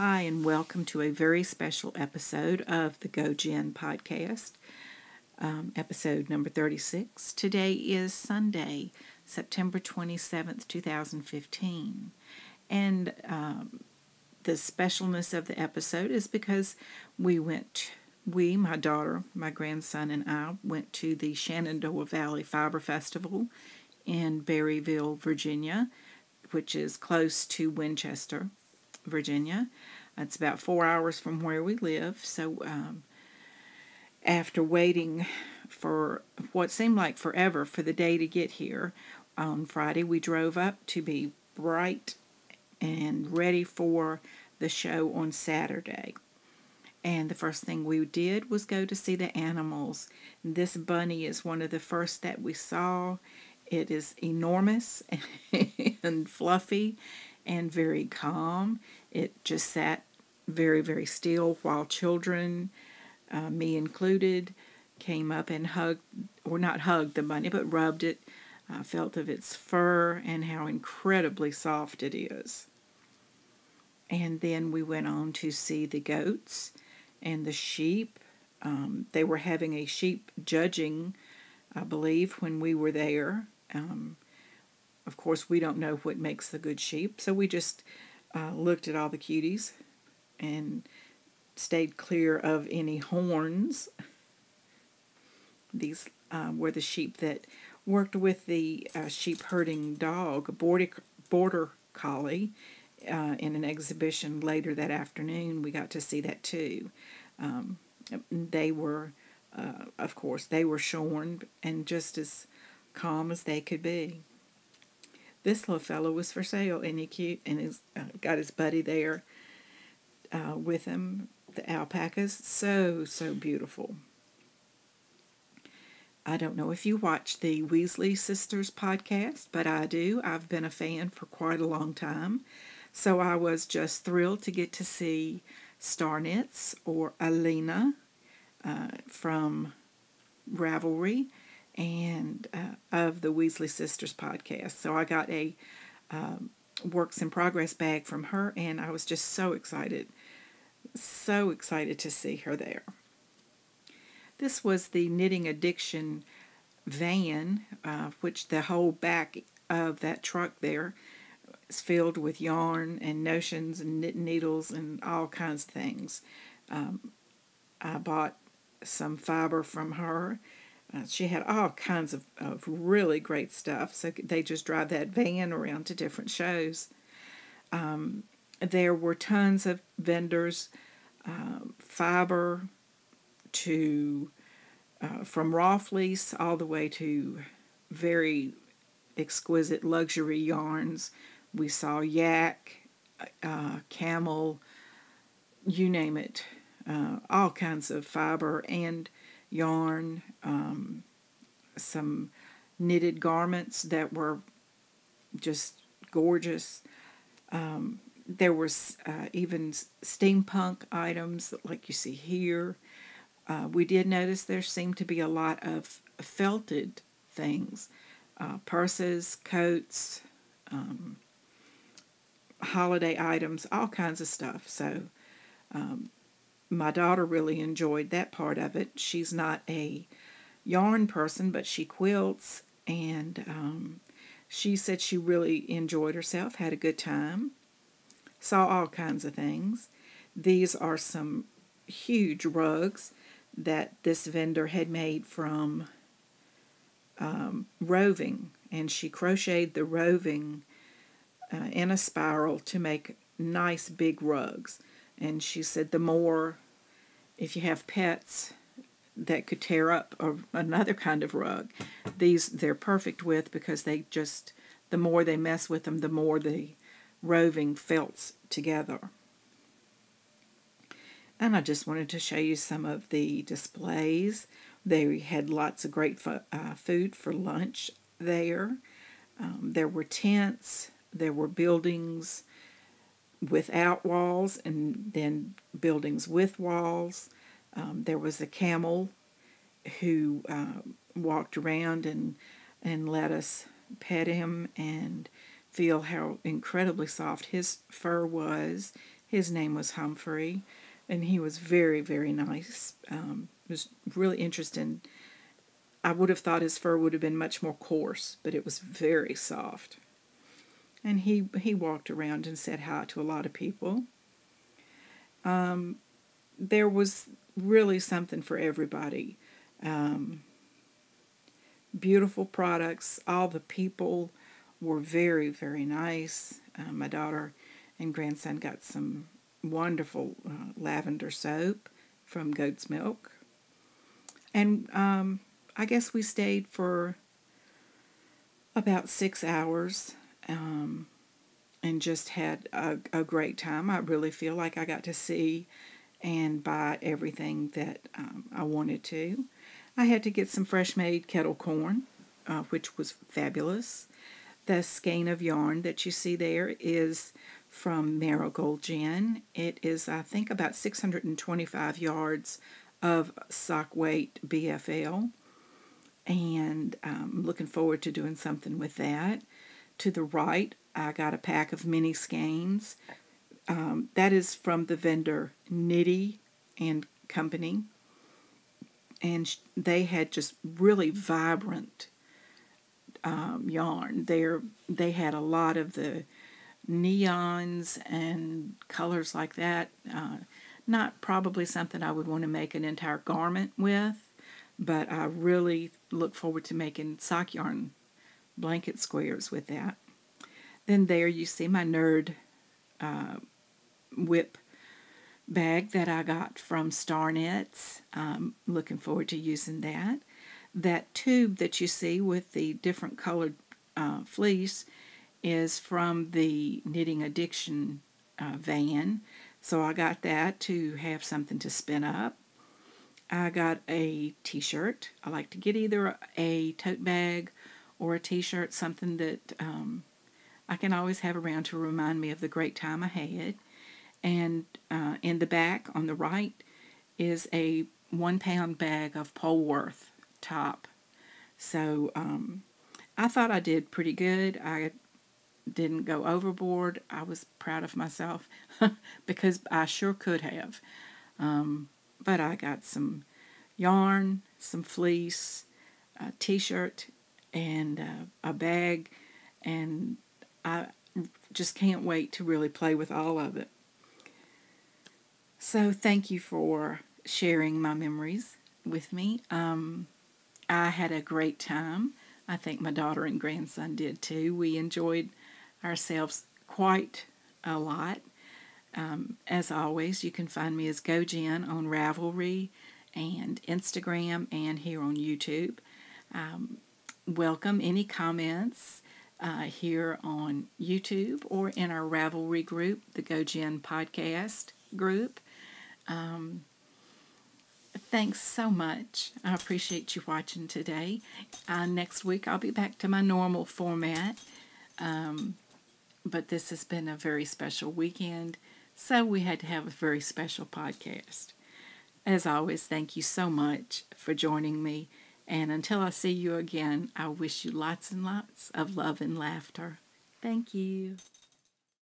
Hi, and welcome to a very special episode of the Go Jen podcast, episode number 36. Today is Sunday, September 27th, 2015. And the specialness of the episode is because my daughter, my grandson, and I went to the Shenandoah Valley Fiber Festival in Berryville, Virginia, which is close to Winchester, Virginia. It's about 4 hours from where we live. So after waiting for what seemed like forever for the day to get here, on Friday we drove up to be bright and ready for the show on Saturday. And the first thing we did was go to see the animals. This bunny is one of the first that we saw. It is enormous and fluffy and very calm. It just sat very, very still while children, me included, came up and hugged, or not hugged the bunny, but rubbed it, felt of its fur and how incredibly soft it is. And then we went on to see the goats and the sheep. They were having a sheep judging, I believe, when we were there. Of course, we don't know what makes the good sheep, so we just looked at all the cuties and stayed clear of any horns. These were the sheep that worked with the sheep herding dog, a border collie, in an exhibition later that afternoon. We got to see that too. They were, of course, they were shorn and just as calm as they could be. This little fellow was for sale, and he cute, and he's got his buddy there with him. The alpacas, so beautiful. I don't know if you watch the Weasley Sisters podcast, but I do. I've been a fan for quite a long time, so I was just thrilled to get to see Starnitz, or Alina, from Ravelry, and of the Weasley Sisters podcast. So I got a works in progress bag from her, and I was just so excited to see her there. This was the Knitting Addiction van, which the whole back of that truck there is filled with yarn and notions and knit needles and all kinds of things. I bought some fiber from her. She had all kinds of really great stuff, so they just drive that van around to different shows. There were tons of vendors, fiber to from raw fleece all the way to very exquisite luxury yarns. We saw yak, camel, you name it, all kinds of fiber and yarn, some knitted garments that were just gorgeous. There was even steampunk items like you see here. We did notice there seemed to be a lot of felted things, purses, coats, holiday items, all kinds of stuff. So my daughter really enjoyed that part of it. She's not a yarn person, but she quilts, and she said she really enjoyed herself, had a good time, saw all kinds of things. These are some huge rugs that this vendor had made from roving, and she crocheted the roving in a spiral to make nice big rugs. And she said the more, if you have pets that could tear up another kind of rug, they're perfect with, because they just, the more they mess with them, the more the roving felts together. And I just wanted to show you some of the displays. They had lots of great food for lunch there. There were tents, there were buildings without walls, and then buildings with walls. There was a camel who walked around and let us pet him and feel how incredibly soft his fur was. His name was Humphrey, and he was very, very nice. It was really interesting. I would have thought his fur would have been much more coarse, but it was very soft. And he walked around and said hi to a lot of people. There was really something for everybody. Beautiful products. All the people were very, very nice. My daughter and grandson got some wonderful lavender soap from Goat's Milk. And I guess we stayed for about 6 hours and just had a great time. I really feel like I got to see and buy everything that I wanted to. I had to get some fresh made kettle corn, which was fabulous. The skein of yarn that you see there is from Marigold Gin. It is, I think, about 625 yards of sock weight BFL, and I'm looking forward to doing something with that. To the right, I got a pack of mini skeins. That is from the vendor Knitty and Company, and they had just really vibrant yarn. They had a lot of the neons and colors like that. Not probably something I would want to make an entire garment with, but I really look forward to making sock yarn blanket squares with that. Then there you see my Nerd whip bag that I got from Star Knits. Looking forward to using that. That tube that you see with the different colored fleece is from the Knitting Addiction van. So I got that to have something to spin up. I got a t-shirt. I like to get either a tote bag or a t-shirt, something that I can always have around to remind me of the great time I had. And in the back on the right is a 1 pound bag of Polworth top. So I thought I did pretty good. I didn't go overboard. I was proud of myself because I sure could have. But I got some yarn, some fleece, a t-shirt, and a bag, and I just can't wait to really play with all of it. So thank you for sharing my memories with me. I had a great time. I think my daughter and grandson did too. We enjoyed ourselves quite a lot. As always, you can find me as GoJen on Ravelry and Instagram and here on YouTube. Welcome any comments here on YouTube or in our Ravelry group, the GoJen Podcast group. Thanks so much. I appreciate you watching today. Next week I'll be back to my normal format. But this has been a very special weekend, so we had to have a very special podcast. As always, thank you so much for joining me. And until I see you again, I wish you lots and lots of love and laughter. Thank you.